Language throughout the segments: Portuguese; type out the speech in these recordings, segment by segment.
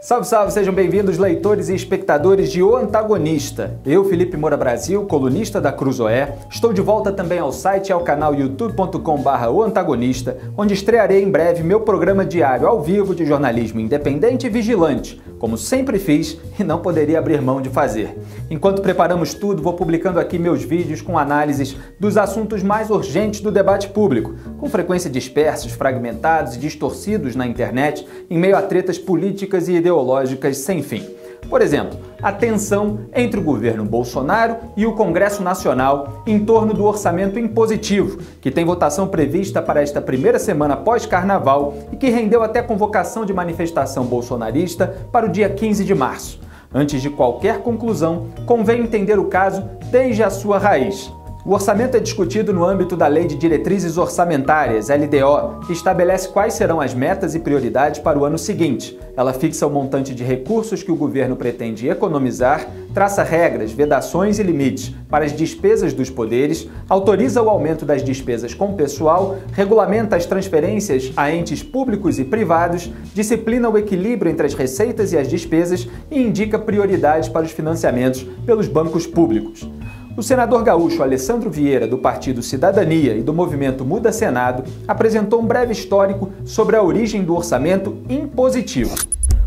Salve, salve! Sejam bem-vindos, leitores e espectadores de O Antagonista. Eu, Felipe Moura Brasil, colunista da Cruzoé, estou de volta também ao site e ao canal youtube.com/oantagonista, onde estrearei em breve meu programa diário ao vivo de jornalismo independente e vigilante, como sempre fiz e não poderia abrir mão de fazer. Enquanto preparamos tudo, vou publicando aqui meus vídeos com análises dos assuntos mais urgentes do debate público, com frequência dispersos, fragmentados e distorcidos na internet, em meio a tretas políticas e ideológicas sem fim. Por exemplo, a tensão entre o governo Bolsonaro e o Congresso Nacional em torno do orçamento impositivo, que tem votação prevista para esta primeira semana pós-carnaval e que rendeu até convocação de manifestação bolsonarista para o dia 15 de março. Antes de qualquer conclusão, convém entender o caso desde a sua raiz. O orçamento é discutido no âmbito da Lei de Diretrizes Orçamentárias, LDO, que estabelece quais serão as metas e prioridades para o ano seguinte. Ela fixa o montante de recursos que o governo pretende economizar, traça regras, vedações e limites para as despesas dos poderes, autoriza o aumento das despesas com pessoal, regulamenta as transferências a entes públicos e privados, disciplina o equilíbrio entre as receitas e as despesas e indica prioridades para os financiamentos pelos bancos públicos. O senador gaúcho Alessandro Vieira, do Partido Cidadania e do movimento Muda Senado, apresentou um breve histórico sobre a origem do orçamento impositivo.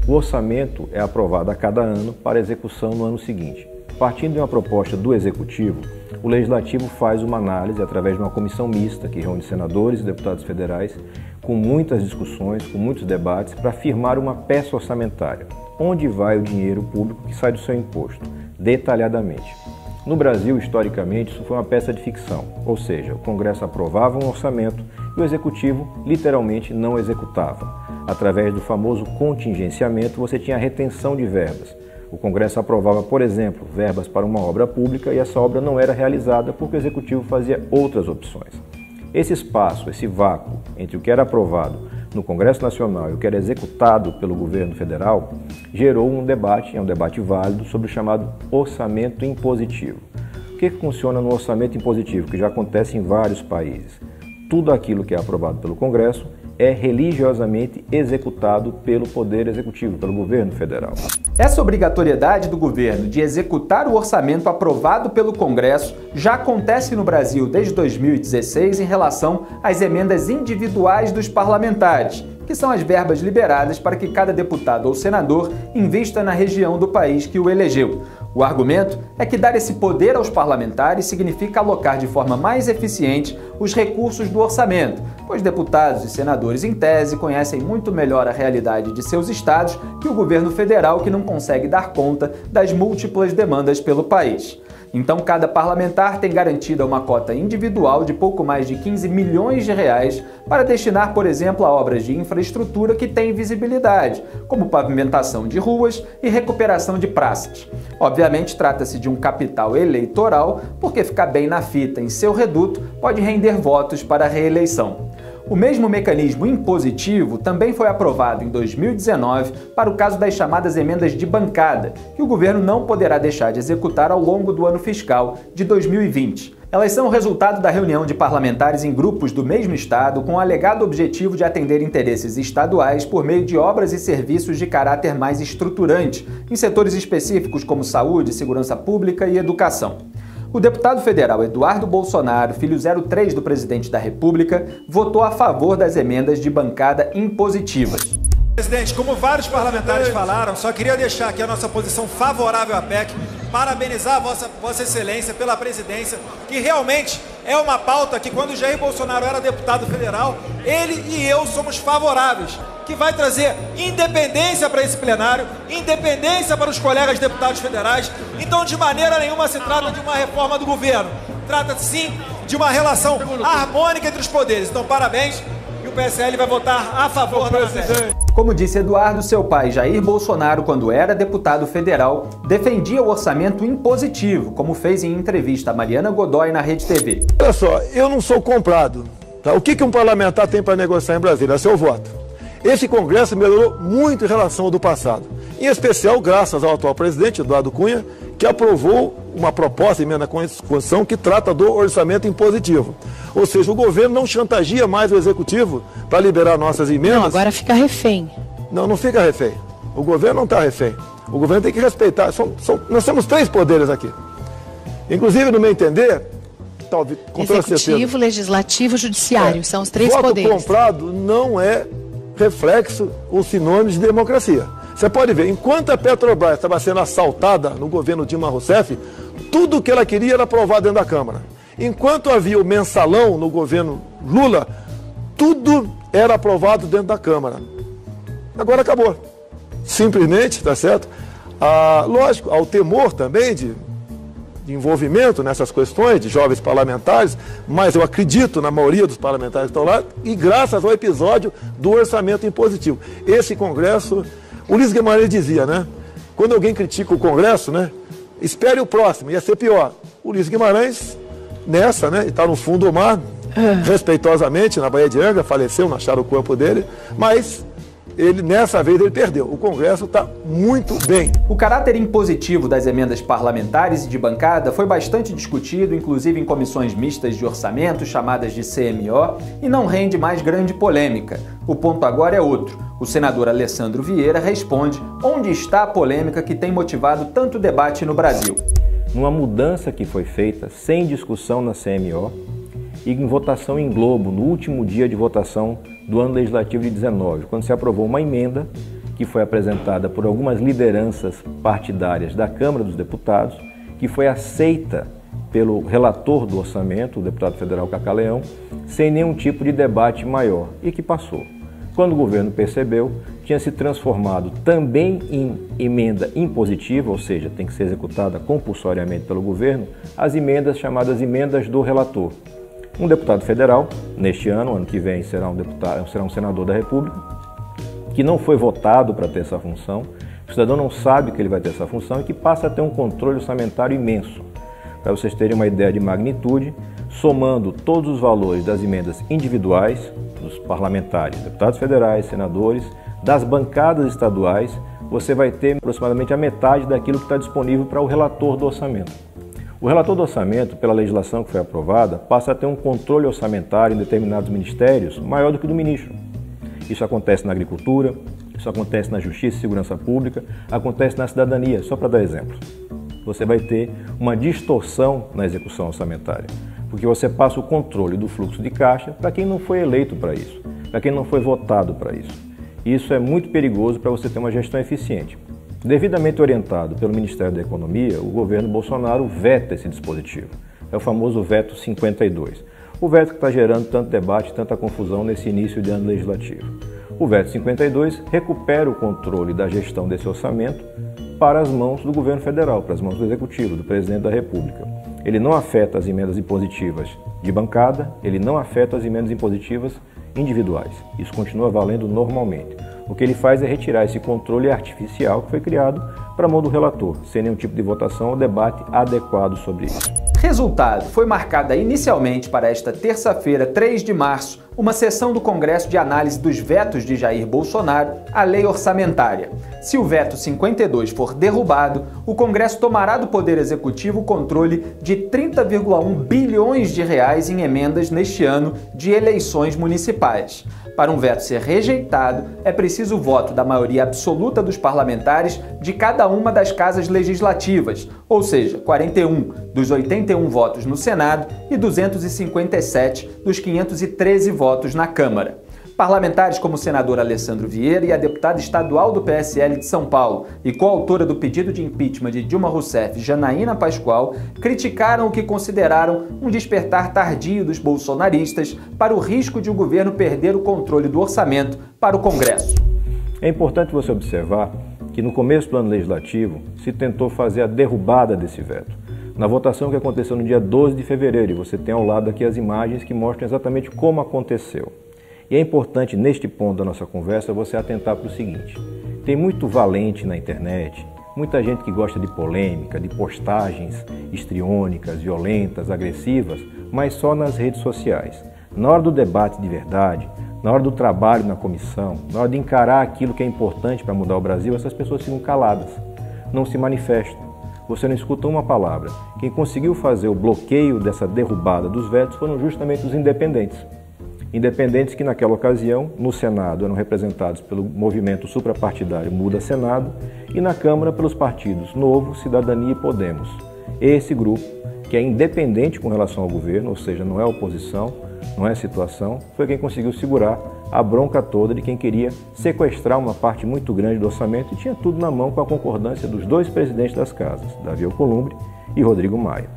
O orçamento é aprovado a cada ano para execução no ano seguinte. Partindo de uma proposta do Executivo, o Legislativo faz uma análise através de uma comissão mista que reúne senadores e deputados federais, com muitas discussões, com muitos debates, para firmar uma peça orçamentária, onde vai o dinheiro público que sai do seu imposto, detalhadamente. No Brasil, historicamente, isso foi uma peça de ficção, ou seja, o Congresso aprovava um orçamento e o Executivo literalmente não executava. Através do famoso contingenciamento, você tinha a retenção de verbas. O Congresso aprovava, por exemplo, verbas para uma obra pública e essa obra não era realizada porque o Executivo fazia outras opções. Esse espaço, esse vácuo entre o que era aprovado no Congresso Nacional e o que era executado pelo governo federal, gerou um debate, é um debate válido, sobre o chamado orçamento impositivo. O que funciona no orçamento impositivo, que já acontece em vários países? Tudo aquilo que é aprovado pelo Congresso é religiosamente executado pelo Poder Executivo, pelo governo federal. Essa obrigatoriedade do governo de executar o orçamento aprovado pelo Congresso já acontece no Brasil desde 2016 em relação às emendas individuais dos parlamentares, que são as verbas liberadas para que cada deputado ou senador invista na região do país que o elegeu. O argumento é que dar esse poder aos parlamentares significa alocar de forma mais eficiente os recursos do orçamento, pois deputados e senadores, em tese, conhecem muito melhor a realidade de seus estados que o governo federal, que não consegue dar conta das múltiplas demandas pelo país. Então, cada parlamentar tem garantida uma cota individual de pouco mais de 15 milhões de reais para destinar, por exemplo, a obras de infraestrutura que têm visibilidade, como pavimentação de ruas e recuperação de praças. Obviamente, trata-se de um capital eleitoral, porque ficar bem na fita em seu reduto pode render votos para a reeleição. O mesmo mecanismo impositivo também foi aprovado em 2019 para o caso das chamadas emendas de bancada, que o governo não poderá deixar de executar ao longo do ano fiscal de 2020. Elas são o resultado da reunião de parlamentares em grupos do mesmo estado com o alegado objetivo de atender interesses estaduais por meio de obras e serviços de caráter mais estruturante, em setores específicos como saúde, segurança pública e educação. O deputado federal Eduardo Bolsonaro, filho 03 do presidente da República, votou a favor das emendas de bancada impositivas. Presidente, como vários parlamentares falaram, só queria deixar aqui a nossa posição favorável à PEC, parabenizar a Vossa Excelência pela presidência, que realmente é uma pauta que, quando Jair Bolsonaro era deputado federal, ele e eu somos favoráveis, que vai trazer independência para esse plenário, independência para os colegas deputados federais. Então, de maneira nenhuma se trata de uma reforma do governo, trata-se sim de uma relação harmônica entre os poderes. Então, parabéns, e o PSL vai votar a favor da matéria. Como disse Eduardo, seu pai Jair Bolsonaro, quando era deputado federal, defendia o orçamento impositivo, como fez em entrevista a Mariana Godoy na Rede TV. Olha só, eu não sou comprado. Tá? O que um parlamentar tem para negociar em Brasília? É seu voto. Esse Congresso melhorou muito em relação ao do passado. Em especial, graças ao atual presidente, Eduardo Cunha, que aprovou uma proposta de emenda à Constituição que trata do orçamento impositivo. Ou seja, o governo não chantageia mais o Executivo para liberar nossas emendas. Não, agora fica refém. Não, não fica refém. O governo não está refém. O governo tem que respeitar. Nós temos 3 poderes aqui. Inclusive, no meu entender, talvez, com toda certeza, Executivo, Legislativo, Judiciário, são os 3 poderes. Voto comprado não é reflexo ou sinônimo de democracia. Você pode ver, enquanto a Petrobras estava sendo assaltada no governo Dilma Rousseff, tudo que ela queria era aprovado dentro da Câmara. Enquanto havia o mensalão no governo Lula, tudo era aprovado dentro da Câmara. Agora acabou. Simplesmente, tá certo? Lógico, há o temor também de envolvimento nessas questões de jovens parlamentares, mas eu acredito na maioria dos parlamentares que estão lá, e graças ao episódio do orçamento impositivo. Esse Congresso, o Ulisses Guimarães dizia, né? Quando alguém critica o Congresso, né? Espere o próximo, ia ser pior. O Ulisses Guimarães, nessa, né? Está no fundo do mar, respeitosamente, na Baía de Angra, faleceu, não acharam o corpo dele, mas nessa vez ele perdeu. O Congresso está muito bem. O caráter impositivo das emendas parlamentares e de bancada foi bastante discutido, inclusive em comissões mistas de orçamento, chamadas de CMO, e não rende mais grande polêmica. O ponto agora é outro. O senador Alessandro Vieira responde onde está a polêmica que tem motivado tanto debate no Brasil. Numa mudança que foi feita sem discussão na CMO e em votação em globo, no último dia de votação do ano legislativo de 19, quando se aprovou uma emenda que foi apresentada por algumas lideranças partidárias da Câmara dos Deputados, que foi aceita pelo relator do orçamento, o deputado federal Cacá Leão, sem nenhum tipo de debate maior, e que passou. Quando o governo percebeu, tinha se transformado também em emenda impositiva, ou seja, tem que ser executada compulsoriamente pelo governo, as emendas chamadas emendas do relator. Um deputado federal, neste ano que vem será um senador da República, que não foi votado para ter essa função, o cidadão não sabe que ele vai ter essa função e que passa a ter um controle orçamentário imenso. Para vocês terem uma ideia de magnitude, somando todos os valores das emendas individuais, dos parlamentares, deputados federais, senadores, das bancadas estaduais, você vai ter aproximadamente a metade daquilo que está disponível para o relator do orçamento. O relator do orçamento, pela legislação que foi aprovada, passa a ter um controle orçamentário em determinados ministérios maior do que o do ministro. Isso acontece na agricultura, isso acontece na justiça e segurança pública, acontece na cidadania, só para dar exemplo. Você vai ter uma distorção na execução orçamentária, porque você passa o controle do fluxo de caixa para quem não foi eleito para isso, para quem não foi votado para isso. Isso é muito perigoso para você ter uma gestão eficiente. Devidamente orientado pelo Ministério da Economia, o governo Bolsonaro veta esse dispositivo. É o famoso veto 52. O veto que está gerando tanto debate, tanta confusão nesse início de ano legislativo. O veto 52 recupera o controle da gestão desse orçamento para as mãos do governo federal, para as mãos do Executivo, do Presidente da República. Ele não afeta as emendas impositivas de bancada, ele não afeta as emendas impositivas individuais. Isso continua valendo normalmente. O que ele faz é retirar esse controle artificial que foi criado para a mão do relator, sem nenhum tipo de votação ou debate adequado sobre isso. Resultado: foi marcada inicialmente para esta terça-feira, 3 de março, uma sessão do Congresso de análise dos vetos de Jair Bolsonaro à lei orçamentária. Se o veto 52 for derrubado, o Congresso tomará do Poder Executivo o controle de 30,1 bilhões de reais em emendas neste ano de eleições municipais. Para um veto ser rejeitado, é preciso o voto da maioria absoluta dos parlamentares de cada uma das casas legislativas, ou seja, 41 dos 81 votos no Senado e 257 dos 513 votos na Câmara. Parlamentares como o senador Alessandro Vieira e a deputada estadual do PSL de São Paulo e coautora do pedido de impeachment de Dilma Rousseff, Janaína Pascoal, criticaram o que consideraram um despertar tardio dos bolsonaristas para o risco de o governo perder o controle do orçamento para o Congresso. É importante você observar que no começo do ano legislativo se tentou fazer a derrubada desse veto. Na votação que aconteceu no dia 12 de fevereiro, e você tem ao lado aqui as imagens que mostram exatamente como aconteceu. E é importante, neste ponto da nossa conversa, você atentar para o seguinte: tem muito valente na internet, muita gente que gosta de polêmica, de postagens histriônicas, violentas, agressivas, mas só nas redes sociais. Na hora do debate de verdade, na hora do trabalho na comissão, na hora de encarar aquilo que é importante para mudar o Brasil, essas pessoas ficam caladas, não se manifestam. Você não escuta uma palavra. Quem conseguiu fazer o bloqueio dessa derrubada dos vetos foram justamente os independentes. Independentes que naquela ocasião, no Senado, eram representados pelo movimento suprapartidário Muda Senado e na Câmara pelos partidos Novo, Cidadania e Podemos. Esse grupo, que é independente com relação ao governo, ou seja, não é oposição, não é situação, foi quem conseguiu segurar a bronca toda de quem queria sequestrar uma parte muito grande do orçamento e tinha tudo na mão com a concordância dos dois presidentes das casas, Davi Alcolumbre e Rodrigo Maia.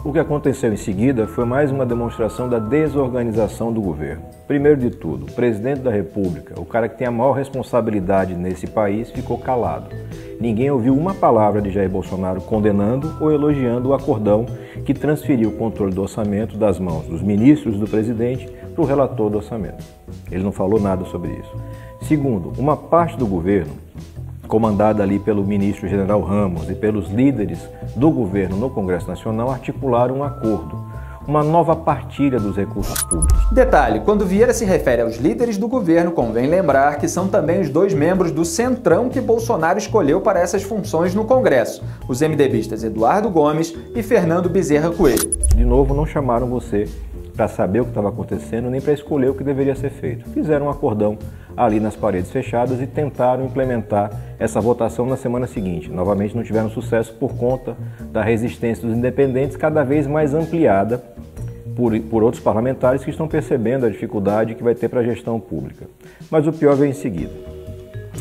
O que aconteceu em seguida foi mais uma demonstração da desorganização do governo. Primeiro de tudo, o presidente da República, o cara que tem a maior responsabilidade nesse país, ficou calado. Ninguém ouviu uma palavra de Jair Bolsonaro condenando ou elogiando o acordão que transferiu o controle do orçamento das mãos dos ministros do presidente para o relator do orçamento. Ele não falou nada sobre isso. Segundo, uma parte do governo, comandada ali pelo ministro General Ramos e pelos líderes do governo no Congresso Nacional, articularam um acordo, uma nova partilha dos recursos públicos. Detalhe, quando Vieira se refere aos líderes do governo, convém lembrar que são também os dois membros do Centrão que Bolsonaro escolheu para essas funções no Congresso, os MDBistas Eduardo Gomes e Fernando Bezerra Coelho. De novo, não chamaram você para saber o que estava acontecendo, nem para escolher o que deveria ser feito. Fizeram um acordão ali nas paredes fechadas e tentaram implementar essa votação na semana seguinte. Novamente não tiveram sucesso por conta da resistência dos independentes, cada vez mais ampliada por outros parlamentares que estão percebendo a dificuldade que vai ter para a gestão pública. Mas o pior vem em seguida.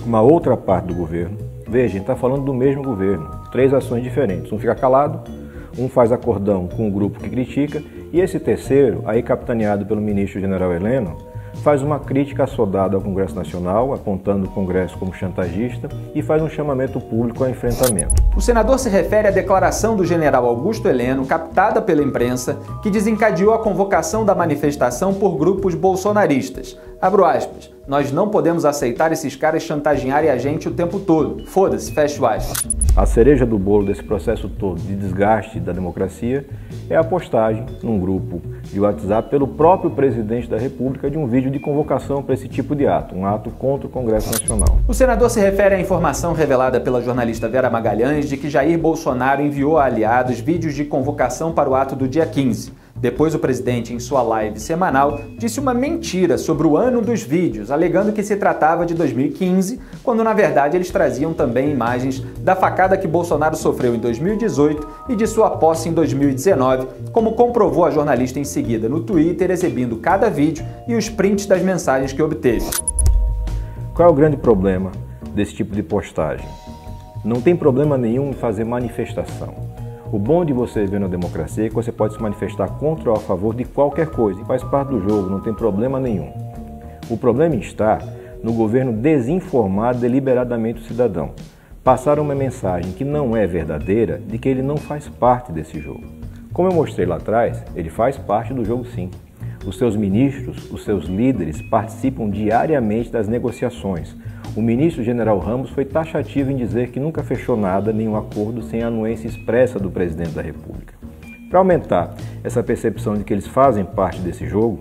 Uma outra parte do governo, veja, a gente está falando do mesmo governo, 3 ações diferentes. Um fica calado, um faz acordão com o grupo que critica, e esse terceiro, aí capitaneado pelo ministro General Heleno, faz uma crítica assodada ao Congresso Nacional, apontando o Congresso como chantagista e faz um chamamento público ao enfrentamento. O senador se refere à declaração do general Augusto Heleno, captada pela imprensa, que desencadeou a convocação da manifestação por grupos bolsonaristas. Abro aspas, nós não podemos aceitar esses caras chantagearem a gente o tempo todo. Foda-se, fecho aspas. A cereja do bolo desse processo todo de desgaste da democracia é a postagem num grupo de WhatsApp pelo próprio presidente da República de um vídeo de convocação para esse tipo de ato, um ato contra o Congresso Nacional. O senador se refere à informação revelada pela jornalista Vera Magalhães de que Jair Bolsonaro enviou a aliados vídeos de convocação para o ato do dia 15. Depois, o presidente, em sua live semanal, disse uma mentira sobre o ano dos vídeos, alegando que se tratava de 2015, quando na verdade eles traziam também imagens da facada que Bolsonaro sofreu em 2018 e de sua posse em 2019, como comprovou a jornalista em seguida no Twitter, exibindo cada vídeo e os prints das mensagens que obteve. Qual é o grande problema desse tipo de postagem? Não tem problema nenhum em fazer manifestação. O bom de você viver na democracia é que você pode se manifestar contra ou a favor de qualquer coisa, e faz parte do jogo, não tem problema nenhum. O problema está no governo desinformar deliberadamente o cidadão. Passar uma mensagem que não é verdadeira de que ele não faz parte desse jogo. Como eu mostrei lá atrás, ele faz parte do jogo sim. Os seus ministros, os seus líderes participam diariamente das negociações. O ministro General Ramos foi taxativo em dizer que nunca fechou nada, nenhum acordo, sem a anuência expressa do presidente da República. Para aumentar essa percepção de que eles fazem parte desse jogo,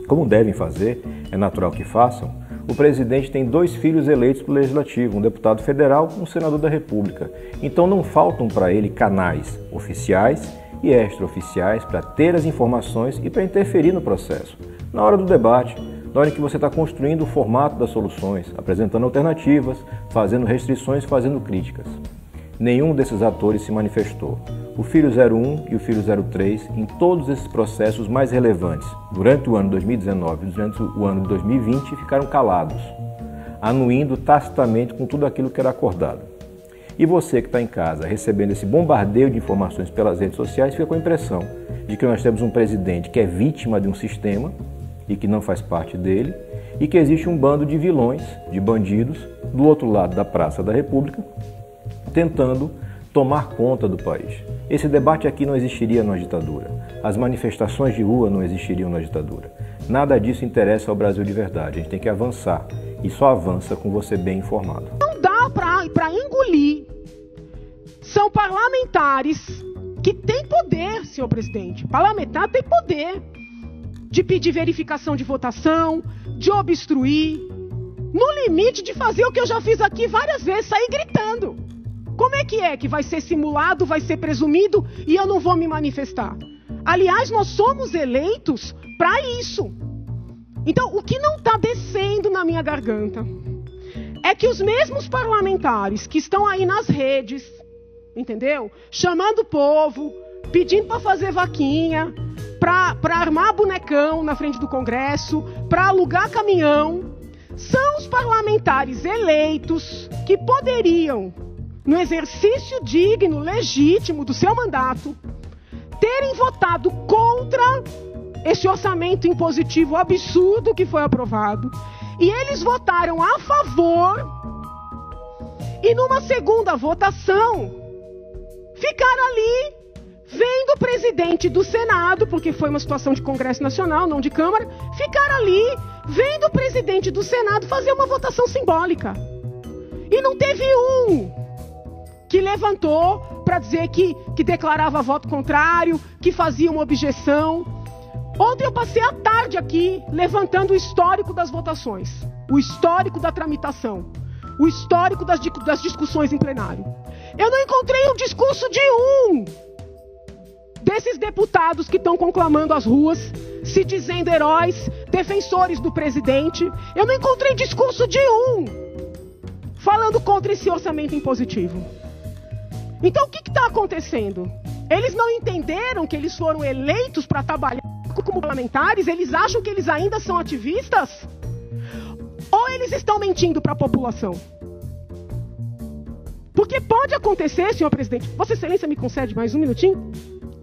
como devem fazer, é natural que façam, o presidente tem 2 filhos eleitos para o Legislativo, um deputado federal e um senador da República. Então não faltam para ele canais oficiais e extraoficiais para ter as informações e para interferir no processo. Na hora do debate, na hora em que você está construindo o formato das soluções, apresentando alternativas, fazendo restrições, fazendo críticas. Nenhum desses atores se manifestou. O filho 01 e o filho 03, em todos esses processos mais relevantes, durante o ano 2019 e durante o ano de 2020, ficaram calados, anuindo tacitamente com tudo aquilo que era acordado. E você que está em casa recebendo esse bombardeio de informações pelas redes sociais, fica com a impressão de que nós temos um presidente que é vítima de um sistema e que não faz parte dele, e que existe um bando de vilões, de bandidos, do outro lado da Praça da República, tentando tomar conta do país. Esse debate aqui não existiria na ditadura. As manifestações de rua não existiriam na ditadura. Nada disso interessa ao Brasil de verdade. A gente tem que avançar, e só avança com você bem informado. Não dá para engolir. São parlamentares que têm poder, senhor presidente. Parlamentar tem poder de pedir verificação de votação, de obstruir, no limite de fazer o que eu já fiz aqui várias vezes, sair gritando. Como é que vai ser simulado, vai ser presumido e eu não vou me manifestar? Aliás, nós somos eleitos para isso, Então, o que não está descendo na minha garganta é que os mesmos parlamentares que estão aí nas redes, entendeu? Chamando o povo, pedindo para fazer vaquinha, para armar bonecão na frente do Congresso, para alugar caminhão, são os parlamentares eleitos que poderiam, no exercício digno, legítimo do seu mandato, terem votado contra esse orçamento impositivo absurdo que foi aprovado. E eles votaram a favor e numa segunda votação ficaram ali vendo o presidente do Senado, porque foi uma situação de Congresso Nacional, não de Câmara, ficaram ali vendo o presidente do Senado fazer uma votação simbólica. E não teve um que levantou para dizer que declarava voto contrário, que fazia uma objeção. Ontem eu passei a tarde aqui levantando o histórico das votações, o histórico da tramitação, o histórico das discussões em plenário. Eu não encontrei o discurso de um desses deputados que estão conclamando as ruas, se dizendo heróis, defensores do presidente. Eu não encontrei discurso de um falando contra esse orçamento impositivo. Então o que está acontecendo? Eles não entenderam que eles foram eleitos para trabalhar como parlamentares? Eles acham que eles ainda são ativistas? Ou eles estão mentindo para a população? Porque pode acontecer, senhor presidente, Vossa Excelência me concede mais um minutinho?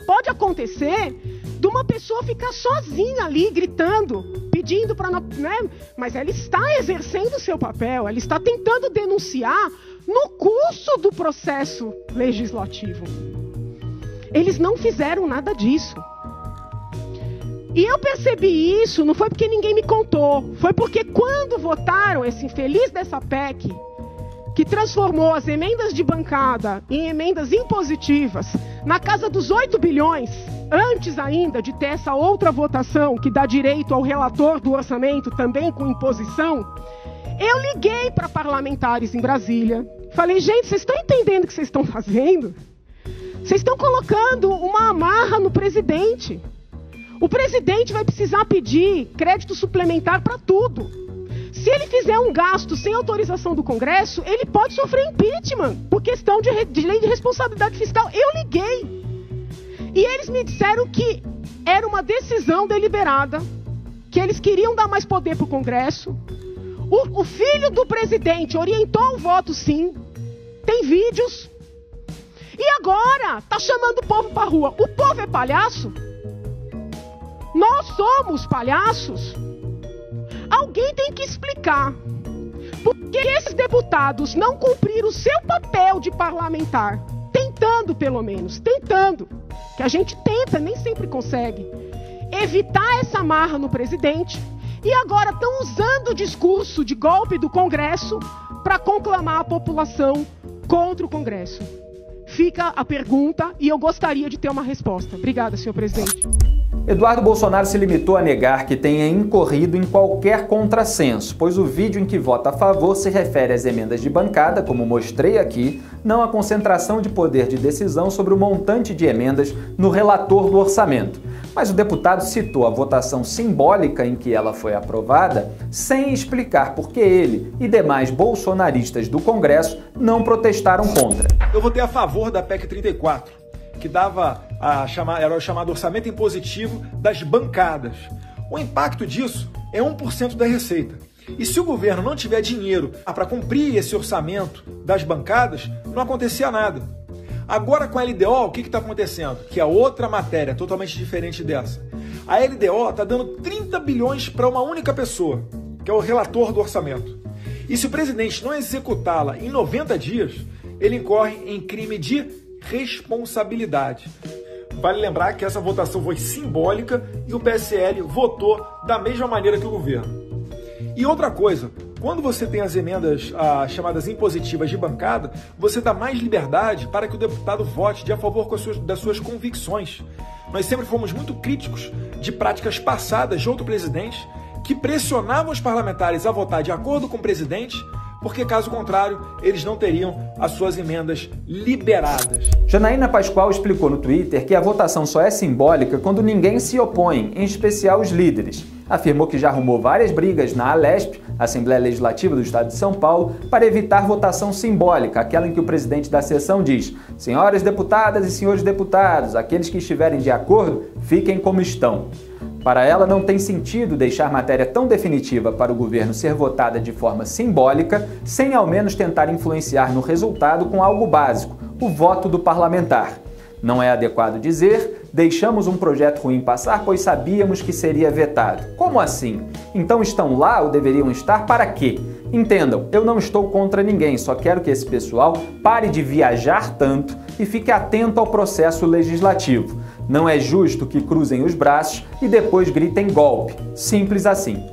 Pode acontecer de uma pessoa ficar sozinha ali, gritando, pedindo para não... Né? Mas ela está exercendo o seu papel, ela está tentando denunciar no curso do processo legislativo. Eles não fizeram nada disso. E eu percebi isso, não foi porque ninguém me contou, foi porque quando votaram esse infeliz dessa PEC, que transformou as emendas de bancada em emendas impositivas, na casa dos 8 bilhões, antes ainda de ter essa outra votação que dá direito ao relator do orçamento também com imposição, eu liguei para parlamentares em Brasília, falei, gente, vocês estão entendendo o que vocês estão fazendo? Vocês estão colocando uma amarra no presidente. O presidente vai precisar pedir crédito suplementar para tudo. Se ele fizer um gasto sem autorização do Congresso, ele pode sofrer impeachment por questão de lei de responsabilidade fiscal. Eu liguei. E eles me disseram que era uma decisão deliberada, que eles queriam dar mais poder para o Congresso. O filho do presidente orientou o voto, sim. Tem vídeos. E agora está chamando o povo para a rua. O povo é palhaço? Nós somos palhaços? Alguém tem que explicar por que esses deputados não cumpriram o seu papel de parlamentar, tentando pelo menos, que a gente tenta, nem sempre consegue, evitar essa amarra no presidente, e agora estão usando o discurso de golpe do Congresso para conclamar a população contra o Congresso. Fica a pergunta e eu gostaria de ter uma resposta. Obrigada, senhor presidente. Eduardo Bolsonaro se limitou a negar que tenha incorrido em qualquer contrassenso, pois o vídeo em que vota a favor se refere às emendas de bancada, como mostrei aqui, não à concentração de poder de decisão sobre o montante de emendas no relator do orçamento. Mas o deputado citou a votação simbólica em que ela foi aprovada, sem explicar por que ele e demais bolsonaristas do Congresso não protestaram contra. Eu votei a favor da PEC 34. Que era o chamado orçamento impositivo das bancadas. O impacto disso é 1% da receita. E se o governo não tiver dinheiro para cumprir esse orçamento das bancadas, não acontecia nada. Agora com a LDO, o que está acontecendo? Que é outra matéria totalmente diferente dessa. A LDO está dando 30 bilhões para uma única pessoa, que é o relator do orçamento. E se o presidente não executá-la em 90 dias, ele incorre em crime de responsabilidade. Vale lembrar que essa votação foi simbólica e o PSL votou da mesma maneira que o governo. E outra coisa, quando você tem as emendas chamadas impositivas de bancada, você dá mais liberdade para que o deputado vote de a favor das suas convicções. Nós sempre fomos muito críticos de práticas passadas de outro presidente que pressionavam os parlamentares a votar de acordo com o presidente, porque caso contrário, eles não teriam as suas emendas liberadas. Janaína Pascoal explicou no Twitter que a votação só é simbólica quando ninguém se opõe, em especial os líderes. afirmou que já arrumou várias brigas na ALESP, Assembleia Legislativa do Estado de São Paulo, para evitar votação simbólica, aquela em que o presidente da sessão diz: senhoras deputadas e senhores deputados, aqueles que estiverem de acordo, fiquem como estão. Para ela, não tem sentido deixar matéria tão definitiva para o governo ser votada de forma simbólica, sem ao menos tentar influenciar no resultado com algo básico, o voto do parlamentar. Não é adequado dizer: deixamos um projeto ruim passar, pois sabíamos que seria vetado. Como assim? Então estão lá ou deveriam estar para quê? Entendam, eu não estou contra ninguém, só quero que esse pessoal pare de viajar tanto e fique atento ao processo legislativo. Não é justo que cruzem os braços e depois gritem golpe. Simples assim.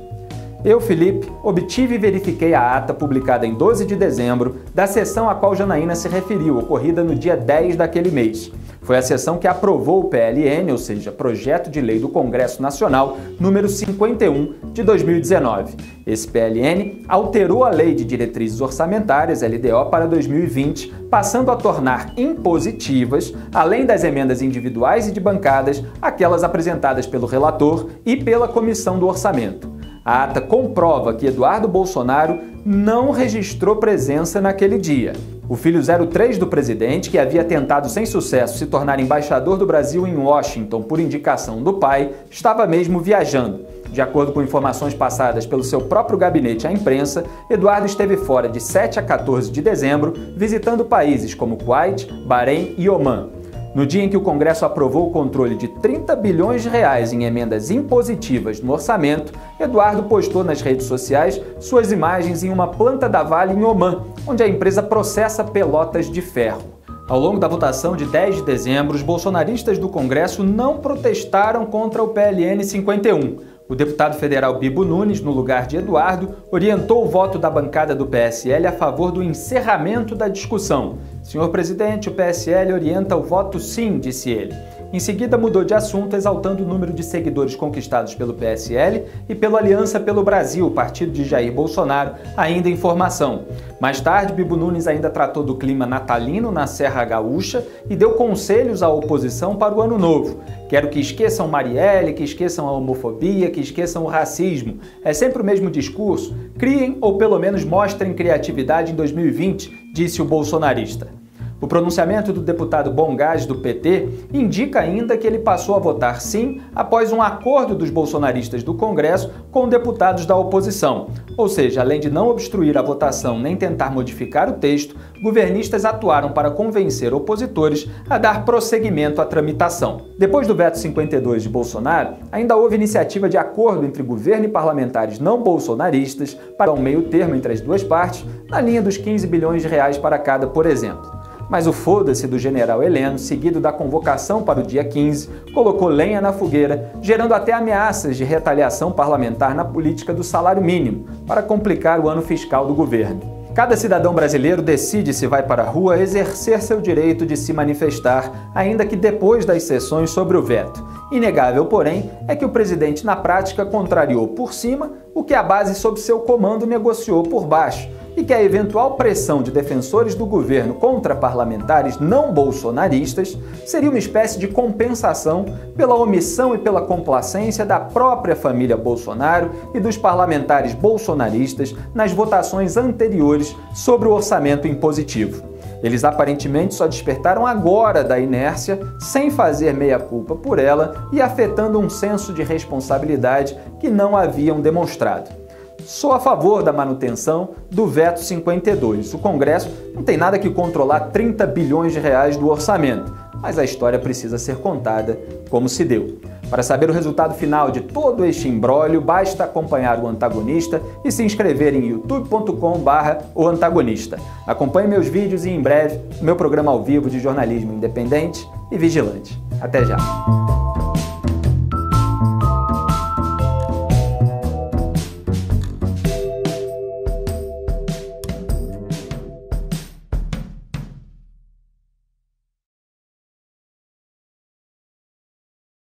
Eu, Felipe, obtive e verifiquei a ata publicada em 12 de dezembro da sessão a qual Janaína se referiu, ocorrida no dia 10 daquele mês. Foi a sessão que aprovou o PLN, ou seja, Projeto de Lei do Congresso Nacional, número 51 de 2019. Esse PLN alterou a Lei de Diretrizes Orçamentárias, LDO, para 2020, passando a tornar impositivas, além das emendas individuais e de bancadas, aquelas apresentadas pelo relator e pela Comissão do Orçamento. A ata comprova que Eduardo Bolsonaro não registrou presença naquele dia. O filho 03 do presidente, que havia tentado sem sucesso se tornar embaixador do Brasil em Washington por indicação do pai, estava mesmo viajando. De acordo com informações passadas pelo seu próprio gabinete à imprensa, Eduardo esteve fora de 7 a 14 de dezembro, visitando países como Kuwait, Bahrein e Omã. No dia em que o Congresso aprovou o controle de 30 bilhões de reais em emendas impositivas no orçamento, Eduardo postou nas redes sociais suas imagens em uma planta da Vale em Omã, onde a empresa processa pelotas de ferro. Ao longo da votação de 10 de dezembro, os bolsonaristas do Congresso não protestaram contra o PLN 51. O deputado federal Bibo Nunes, no lugar de Eduardo, orientou o voto da bancada do PSL a favor do encerramento da discussão. Senhor presidente, o PSL orienta o voto sim, disse ele. Em seguida, mudou de assunto, exaltando o número de seguidores conquistados pelo PSL e pela Aliança pelo Brasil, partido de Jair Bolsonaro, ainda em formação. Mais tarde, Bibo Nunes ainda tratou do clima natalino na Serra Gaúcha e deu conselhos à oposição para o ano novo. Quero que esqueçam Marielle, que esqueçam a homofobia, que esqueçam o racismo. É sempre o mesmo discurso. Criem ou pelo menos mostrem criatividade em 2020, disse o bolsonarista. O pronunciamento do deputado Bongás, do PT, indica ainda que ele passou a votar sim após um acordo dos bolsonaristas do Congresso com deputados da oposição. Ou seja, além de não obstruir a votação nem tentar modificar o texto, governistas atuaram para convencer opositores a dar prosseguimento à tramitação. Depois do veto 52 de Bolsonaro, ainda houve iniciativa de acordo entre governo e parlamentares não bolsonaristas para um meio termo entre as duas partes, na linha dos 15 bilhões de reais para cada, por exemplo. Mas o foda-se do general Heleno, seguido da convocação para o dia 15, colocou lenha na fogueira, gerando até ameaças de retaliação parlamentar na política do salário mínimo, para complicar o ano fiscal do governo. Cada cidadão brasileiro decide se vai para a rua exercer seu direito de se manifestar, ainda que depois das sessões sobre o veto. Inegável, porém, é que o presidente na prática contrariou por cima o que a base sob seu comando negociou por baixo, e que a eventual pressão de defensores do governo contra parlamentares não bolsonaristas seria uma espécie de compensação pela omissão e pela complacência da própria família Bolsonaro e dos parlamentares bolsonaristas nas votações anteriores sobre o orçamento impositivo. Eles aparentemente só despertaram agora da inércia, sem fazer meia-culpa por ela e afetando um senso de responsabilidade que não haviam demonstrado. Sou a favor da manutenção do veto 52. O Congresso não tem nada que controlar 30 bilhões de reais do orçamento, mas a história precisa ser contada como se deu. Para saber o resultado final de todo este imbróglio, basta acompanhar o Antagonista e se inscrever em youtube.com/o Antagonista. Acompanhe meus vídeos e em breve o meu programa ao vivo de jornalismo independente e vigilante. Até já!